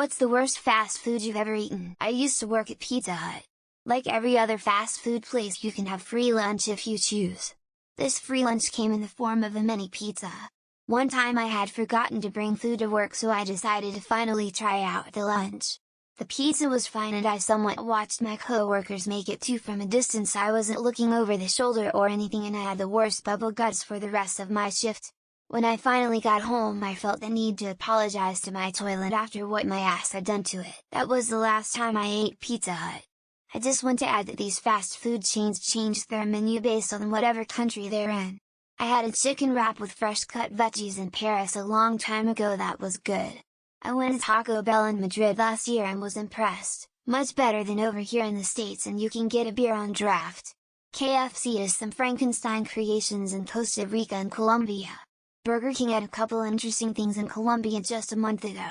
What's the worst fast food you've ever eaten? I used to work at Pizza Hut. Like every other fast food place, you can have free lunch if you choose. This free lunch came in the form of a mini pizza. One time I had forgotten to bring food to work, so I decided to finally try out the lunch. The pizza was fine and I somewhat watched my co-workers make it too from a distance. I wasn't looking over the shoulder or anything and I had the worst bubble guts for the rest of my shift. When I finally got home, I felt the need to apologize to my toilet after what my ass had done to it. That was the last time I ate Pizza Hut. I just want to add that these fast food chains change their menu based on whatever country they're in. I had a chicken wrap with fresh cut veggies in Paris a long time ago that was good. I went to Taco Bell in Madrid last year and was impressed, much better than over here in the States, and you can get a beer on draft. KFC is some Frankenstein creations in Costa Rica and Colombia. Burger King had a couple interesting things in Colombia just a month ago.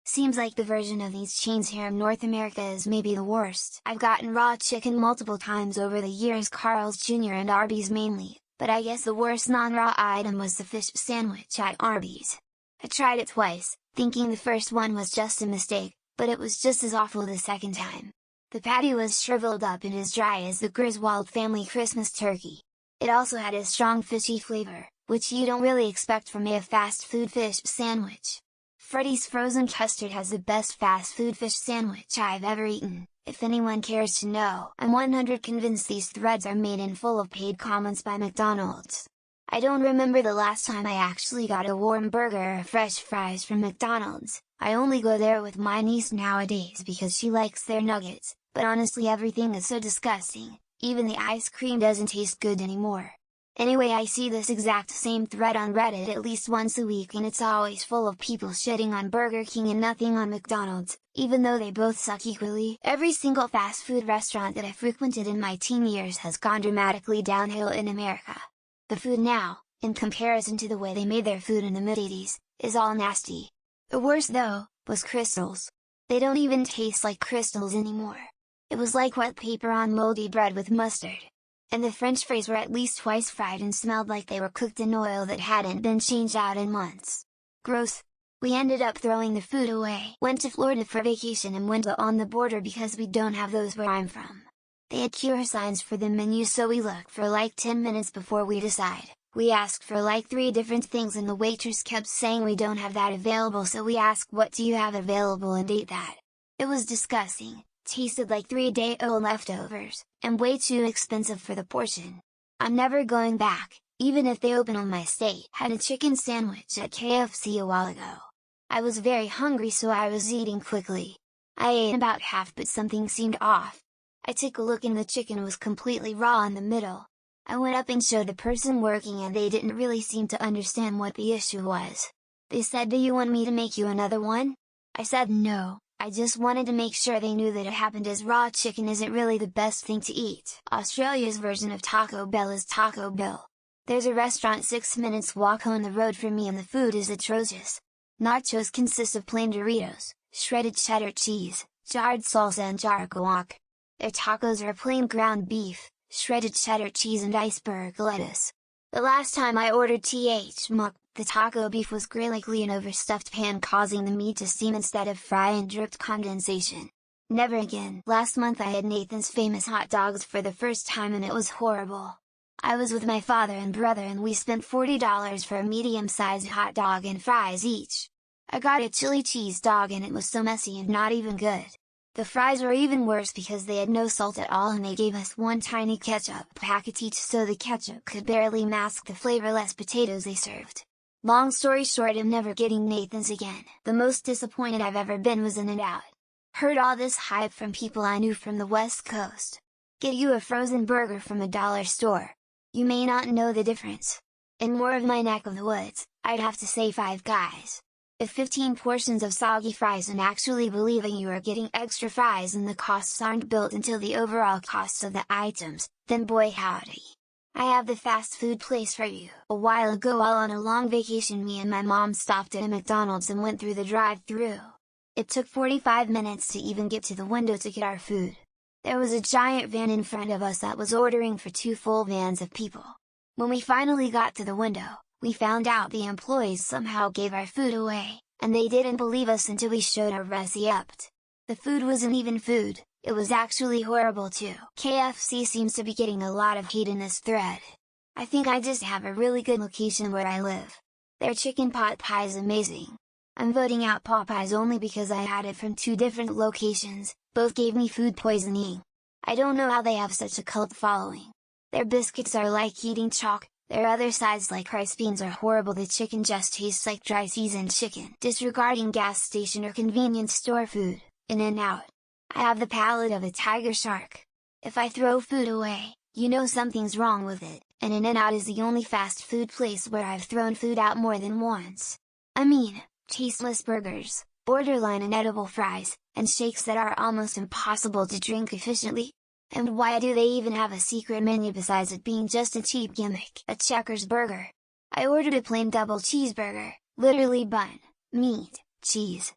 Seems like the version of these chains here in North America is maybe the worst. I've gotten raw chicken multiple times over the years, Carl's Jr. and Arby's mainly, but I guess the worst non-raw item was the fish sandwich at Arby's. I tried it twice, thinking the first one was just a mistake, but it was just as awful the second time. The patty was shriveled up and as dry as the Griswold family Christmas turkey. It also had a strong fishy flavor, which you don't really expect from a fast food fish sandwich. Freddy's Frozen Custard has the best fast food fish sandwich I've ever eaten. If anyone cares to know, I'm 100% convinced these threads are made in full of paid comments by McDonald's. I don't remember the last time I actually got a warm burger or fresh fries from McDonald's. I only go there with my niece nowadays because she likes their nuggets, but honestly everything is so disgusting, even the ice cream doesn't taste good anymore. Anyway, I see this exact same thread on Reddit at least once a week and it's always full of people shitting on Burger King and nothing on McDonald's, even though they both suck equally. Every single fast food restaurant that I frequented in my teen years has gone dramatically downhill in America. The food now, in comparison to the way they made their food in the mid-80s, is all nasty. The worst though, was Krystals. They don't even taste like Krystals anymore. It was like wet paper on moldy bread with mustard. And the French fries were at least twice fried and smelled like they were cooked in oil that hadn't been changed out in months. Gross! We ended up throwing the food away. Went to Florida for vacation and went on the border because we don't have those where I'm from. They had QR signs for the menu, so we looked for like 10 minutes before we decide. We asked for like 3 different things and the waitress kept saying we don't have that available, so we asked what do you have available and ate that. It was disgusting. Tasted like 3-day-old leftovers, and way too expensive for the portion. I'm never going back, even if they open on my state. Had a chicken sandwich at KFC a while ago. I was very hungry, so I was eating quickly. I ate about half, but something seemed off. I took a look and the chicken was completely raw in the middle. I went up and showed the person working and they didn't really seem to understand what the issue was. They said, "Do you want me to make you another one?" I said no. I just wanted to make sure they knew that it happened, as raw chicken isn't really the best thing to eat. Australia's version of Taco Bell is Taco Bill. There's a restaurant 6 minutes walk on the road from me and the food is atrocious. Nachos consist of plain Doritos, shredded cheddar cheese, jarred salsa and jar guac. Their tacos are plain ground beef, shredded cheddar cheese and iceberg lettuce. The last time I ordered muck, the taco beef was grilled in an overstuffed pan, causing the meat to steam instead of fry and dripped condensation. Never again. Last month I had Nathan's Famous hot dogs for the first time and it was horrible. I was with my father and brother and we spent $40 for a medium-sized hot dog and fries each. I got a chili cheese dog and it was so messy and not even good. The fries were even worse because they had no salt at all and they gave us one tiny ketchup packet each, so the ketchup could barely mask the flavorless potatoes they served. Long story short, I'm never getting Nathan's again. The most disappointed I've ever been was In-N-Out. Heard all this hype from people I knew from the West Coast. Get you a frozen burger from a dollar store. You may not know the difference. In more of my neck of the woods, I'd have to say Five Guys. If 15 portions of soggy fries and actually believing you are getting extra fries and the costs aren't built into the overall costs of the items, then boy howdy. I have the fast food place for you. A while ago, while on a long vacation, me and my mom stopped at a McDonald's and went through the drive-thru. It took 45 minutes to even get to the window to get our food. There was a giant van in front of us that was ordering for 2 full vans of people. When we finally got to the window, we found out the employees somehow gave our food away, and they didn't believe us until we showed our recipe. The food wasn't even food, it was actually horrible too. KFC seems to be getting a lot of hate in this thread. I think I just have a really good location where I live. Their chicken pot pie is amazing. I'm voting out Popeyes only because I had it from 2 different locations, both gave me food poisoning. I don't know how they have such a cult following. Their biscuits are like eating chalk, their other sides like rice beans are horrible, the chicken just tastes like dry seasoned chicken. Disregarding gas station or convenience store food, In-N-Out. I have the palate of a tiger shark. If I throw food away, you know something's wrong with it, and In-N-Out is the only fast food place where I've thrown food out more than once. I mean, tasteless burgers, borderline inedible fries, and shakes that are almost impossible to drink efficiently. And why do they even have a secret menu besides it being just a cheap gimmick? A Checkers burger. I ordered a plain double cheeseburger, literally bun, meat, cheese,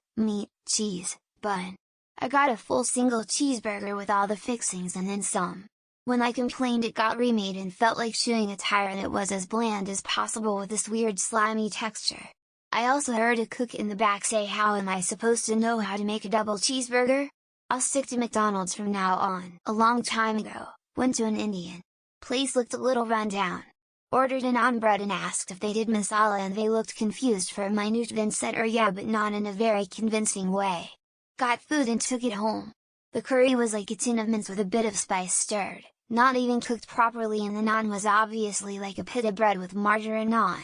bun. I got a full single cheeseburger with all the fixings and then some. When I complained, it got remade and felt like chewing a tire, and it was as bland as possible with this weird slimy texture. I also heard a cook in the back say, "How am I supposed to know how to make a double cheeseburger? I'll stick to McDonald's from now on." A long time ago, went to an Indian place, looked a little run down. Ordered a naan bread and asked if they did masala, and they looked confused for a minute, then said yeah, but not in a very convincing way. Got food and took it home. The curry was like a tin of mince with a bit of spice stirred, not even cooked properly, and the naan was obviously like a pita bread with margarine on.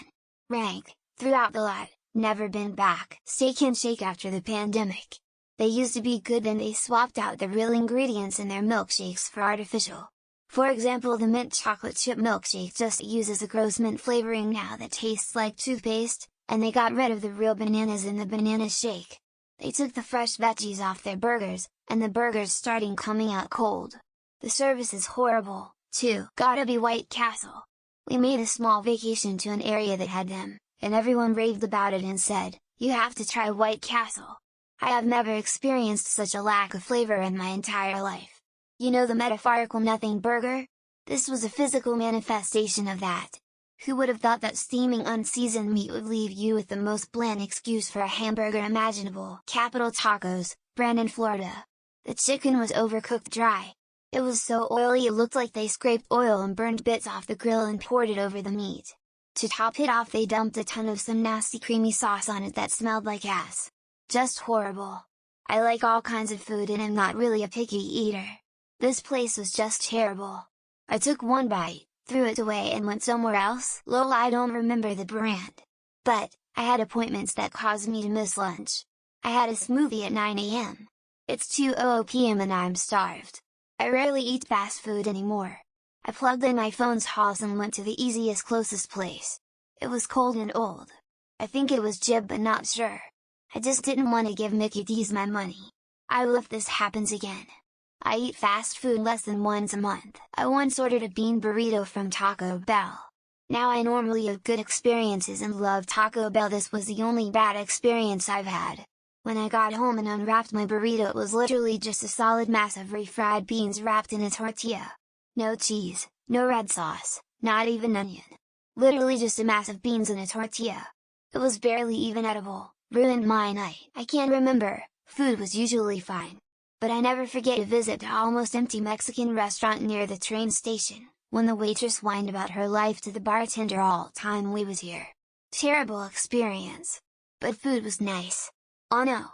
Rank, throughout the lot, never been back. Steak and Shake after the pandemic. They used to be good, then they swapped out the real ingredients in their milkshakes for artificial. For example, the mint chocolate chip milkshake just uses a gross mint flavoring now that tastes like toothpaste, and they got rid of the real bananas in the banana shake. They took the fresh veggies off their burgers, and the burgers starting coming out cold. The service is horrible, too. Gotta be White Castle. We made a small vacation to an area that had them, and everyone raved about it and said, "You have to try White Castle." I have never experienced such a lack of flavor in my entire life. You know the metaphorical nothing burger? This was a physical manifestation of that. Who would have thought that steaming unseasoned meat would leave you with the most bland excuse for a hamburger imaginable? Capital Tacos, Brandon, Florida. The chicken was overcooked dry. It was so oily it looked like they scraped oil and burned bits off the grill and poured it over the meat. To top it off, they dumped a ton of some nasty creamy sauce on it that smelled like ass. Just horrible. I like all kinds of food and am not really a picky eater. This place was just terrible. I took one bite, threw it away and went somewhere else. Lol, I don't remember the brand. But, I had appointments that caused me to miss lunch. I had a smoothie at 9 AM. It's 2:00 PM and I'm starved. I rarely eat fast food anymore. I plugged in my phone's halls and went to the easiest closest place. It was cold and old. I think it was Jib, but not sure. I just didn't want to give Mickey D's my money. I will if this happens again. I eat fast food less than once a month. I once ordered a bean burrito from Taco Bell. Now I normally have good experiences and love Taco Bell. This was the only bad experience I've had. When I got home and unwrapped my burrito, it was literally just a solid mass of refried beans wrapped in a tortilla. No cheese, no red sauce, not even onion. Literally just a mass of beans in a tortilla. It was barely even edible, ruined my night. I can't remember, food was usually fine. But I never forget a visit to almost empty Mexican restaurant near the train station, when the waitress whined about her life to the bartender all time we was here. Terrible experience. But food was nice. Oh no!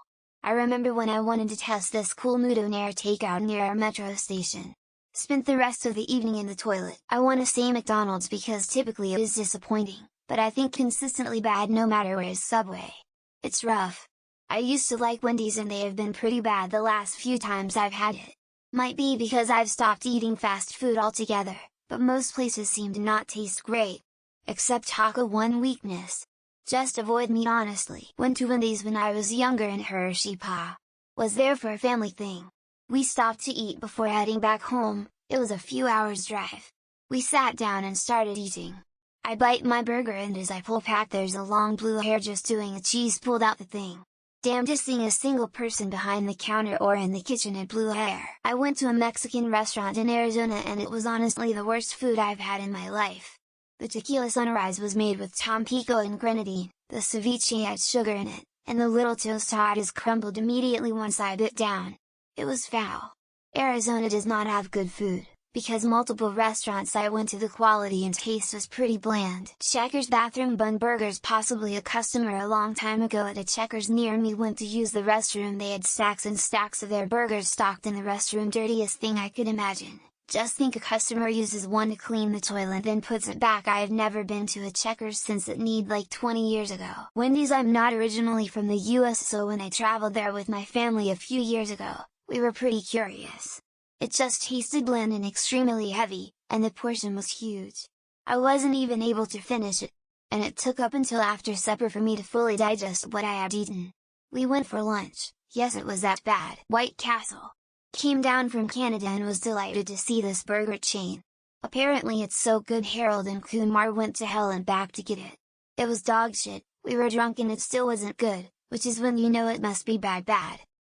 I remember when I wanted to test this cool Mudonair takeout near our metro station. Spent the rest of the evening in the toilet. I want to say McDonald's because typically it is disappointing, but I think consistently bad no matter where is Subway. It's rough. I used to like Wendy's and they have been pretty bad the last few times I've had it. Might be because I've stopped eating fast food altogether, but most places seem to not taste great. Except Taco. One weakness. Just avoid meat honestly. Went to Wendy's when I was younger in Hershey Pa. Was there for a family thing. We stopped to eat before heading back home, it was a few hours drive. We sat down and started eating. I bite my burger and as I pull back there's a long blue hair just doing a cheese pulled out the thing. Damnedest seeing a single person behind the counter or in the kitchen had blue hair. I went to a Mexican restaurant in Arizona and it was honestly the worst food I've had in my life. The tequila sunrise was made with Tampico and grenadine, the ceviche had sugar in it, and the little toast hot is crumbled immediately once I bit down. It was foul. Arizona does not have good food, because multiple restaurants I went to the quality and taste was pretty bland. Checkers bathroom bun burgers. Possibly a customer a long time ago at a Checkers near me went to use the restroom. They had stacks and stacks of their burgers stocked in the restroom. Dirtiest thing I could imagine. Just think a customer uses one to clean the toilet then puts it back. I have never been to a Checkers since it need like 20 years ago. Wendy's. I'm not originally from the US, so when I traveled there with my family a few years ago, we were pretty curious. It just tasted bland and extremely heavy, and the portion was huge. I wasn't even able to finish it, and it took up until after supper for me to fully digest what I had eaten. We went for lunch. Yes, it was that bad. White Castle. Came down from Canada and was delighted to see this burger chain. Apparently it's so good Harold and Kumar went to hell and back to get it. It was dog shit. We were drunk and it still wasn't good, which is when you know it must be bad.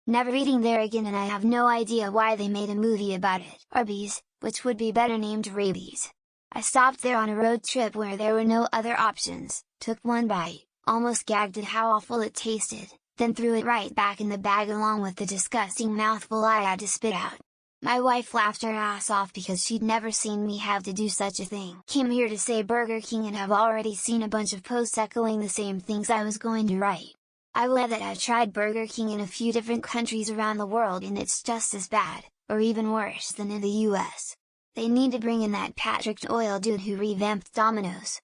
Never eating there again, and I have no idea why they made a movie about it. Arby's, which would be better named Rabies. I stopped there on a road trip where there were no other options, took one bite, almost gagged at how awful it tasted, then threw it right back in the bag along with the disgusting mouthful I had to spit out. My wife laughed her ass off because she'd never seen me have to do such a thing. Came here to say Burger King and have already seen a bunch of posts echoing the same things I was going to write. I love that I've tried Burger King in a few different countries around the world and it's just as bad, or even worse than in the US. They need to bring in that Patrick Doyle dude who revamped Domino's.